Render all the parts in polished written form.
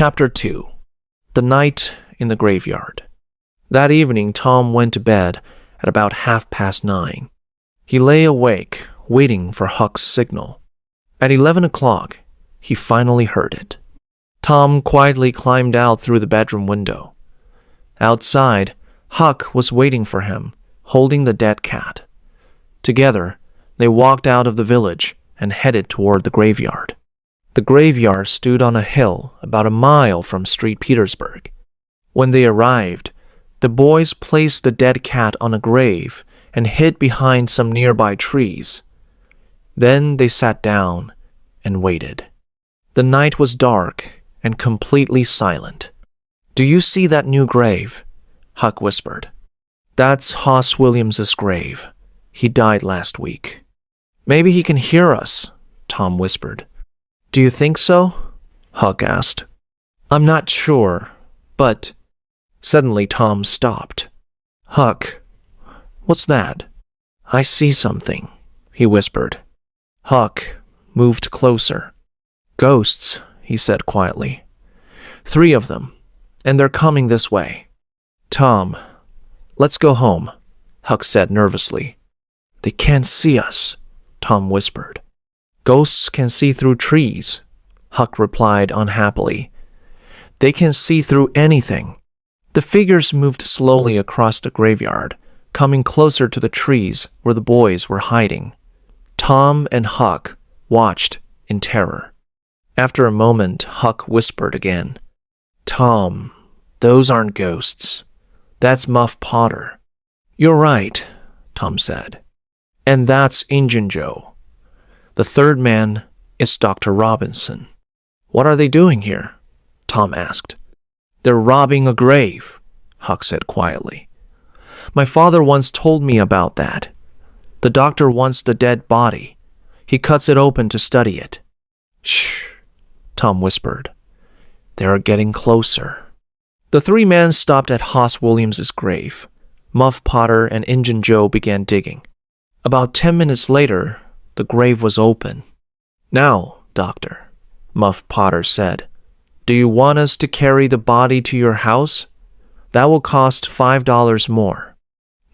Chapter 2. The Night in the Graveyard. That evening, Tom went to bed at about 9:30. He lay awake, waiting for Huck's signal. At 11 o'clock, he finally heard it. Tom quietly climbed out through the bedroom window. Outside, Huck was waiting for him, holding the dead cat. Together, they walked out of the village and headed toward the graveyard. The graveyard stood on a hill about a mile from St. Petersburg. When they arrived, the boys placed the dead cat on a grave and hid behind some nearby trees. Then they sat down and waited. The night was dark and completely silent. "Do you see that new grave?" Huck whispered. "That's Hoss Williams's grave. He died last week." "Maybe he can hear us," Tom whispered. "Do you think so?" Huck asked. "I'm not sure, but..." Suddenly Tom stopped. "Huck, what's that?" "I see something," he whispered. Huck moved closer. "Ghosts," he said quietly. "3 of them, and they're coming this way." "Tom, let's go home," Huck said nervously. "They can't see us," Tom whispered. "Ghosts can see through trees," Huck replied unhappily. "They can see through anything." The figures moved slowly across the graveyard, coming closer to the trees where the boys were hiding. Tom and Huck watched in terror. After a moment, Huck whispered again. "Tom, those aren't ghosts. That's Muff Potter." "You're right," Tom said. "And that's Injun Joe. The third man is Dr. Robinson." "What are they doing here?" Tom asked. "They're robbing a grave," Huck said quietly. "My father once told me about that. The doctor wants the dead body. He cuts it open to study it." "Shh," Tom whispered. "They are getting closer." The 3 men stopped at Hoss Williams's grave. Muff Potter and Injun Joe began digging. About 10 minutes later, the grave was open. "Now, Doctor," Muff Potter said, "do you want us to carry the body to your house? That will cost $5 more."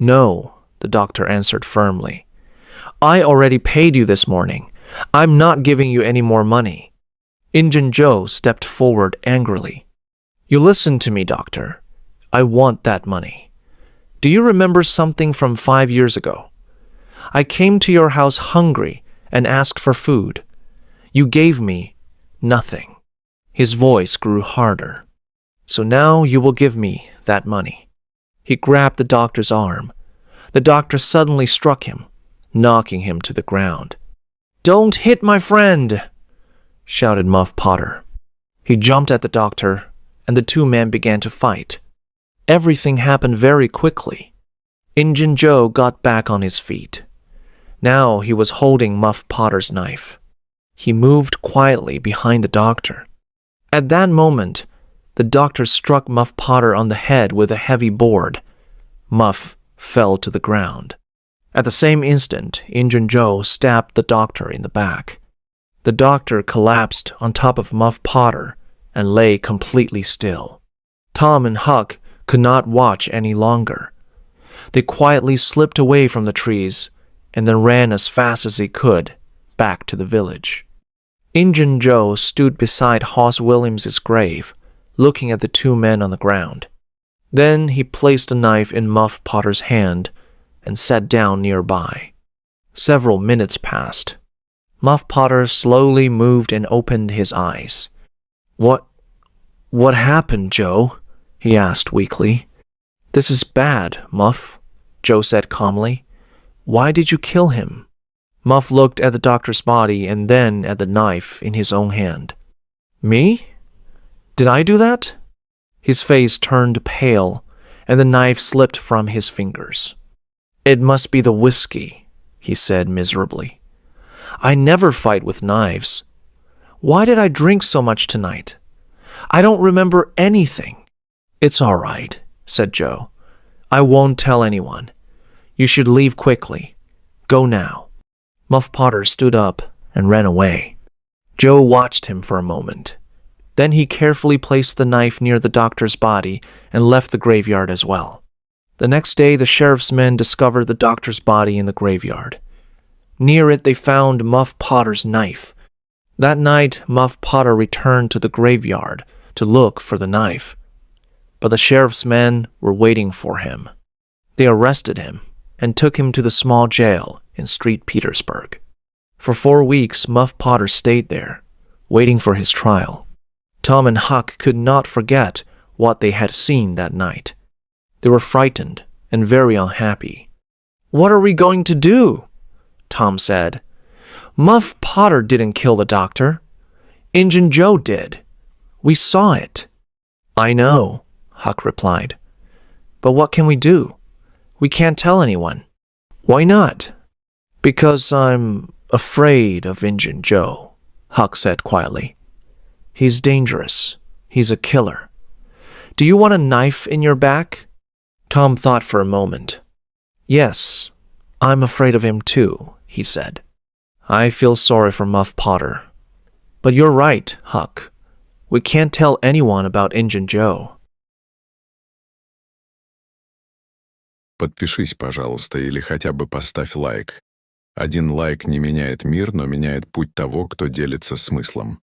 "No," the doctor answered firmly. "I already paid you this morning. I'm not giving you any more money." Injun Joe stepped forward angrily. "You listen to me, doctor. I want that money. Do you remember something from 5 years ago? I came to your house hungry and asked for food. You gave me nothing." His voice grew harder. "So now you will give me that money." He grabbed the doctor's arm. The doctor suddenly struck him, knocking him to the ground. "Don't hit my friend!" shouted Muff Potter. He jumped at the doctor, and the 2 men began to fight. Everything happened very quickly. Injun Joe got back on his feet. Now he was holding Muff Potter's knife. He moved quietly behind the doctor. At that moment, the doctor struck Muff Potter on the head with a heavy board. Muff fell to the ground. At the same instant, Injun Joe stabbed the doctor in the back. The doctor collapsed on top of Muff Potter and lay completely still. Tom and Huck could not watch any longer. They quietly slipped away from the trees and then ran as fast as they could back to the village. Injun Joe stood beside Hoss Williams's grave, looking at the 2 men on the ground. Then he placed a knife in Muff Potter's hand and sat down nearby. Several minutes passed. Muff Potter slowly moved and opened his eyes. What happened, Joe?" he asked weakly. "This is bad, Muff," Joe said calmly. "Why did you kill him?" Muff looked at the doctor's body and then at the knife in his own hand. "Me? Did I do that?" His face turned pale, and the knife slipped from his fingers. "It must be the whiskey," he said miserably. "I never fight with knives. Why did I drink so much tonight? I don't remember anything." "It's all right," said Joe. "I won't tell anyone. You should leave quickly. Go now." Muff Potter stood up and ran away. Joe watched him for a moment. Then he carefully placed the knife near the doctor's body and left the graveyard as well. The next day, the sheriff's men discovered the doctor's body in the graveyard. Near it, they found Muff Potter's knife. That night, Muff Potter returned to the graveyard to look for the knife. But the sheriff's men were waiting for him. They arrested him and took him to the small jail in Street Petersburg. For 4 weeks, Muff Potter stayed there, waiting for his trial. Tom and Huck could not forget what they had seen that night. They were frightened and very unhappy. "What are we going to do?" Tom said. "Muff Potter didn't kill the doctor. Injun Joe did. We saw it." "I know," Huck replied. "But what can we do? We can't tell anyone." "Why not?" "Because I'm afraid of Injun Joe," Huck said quietly. "He's dangerous. He's a killer. Do you want a knife in your back?" Tom thought for a moment. "Yes, I'm afraid of him too," he said. "I feel sorry for Muff Potter. But you're right, Huck. We can't tell anyone about Injun Joe." Подпишись, пожалуйста, или хотя бы поставь лайк. Один лайк не меняет мир, но меняет путь того, кто делится смыслом.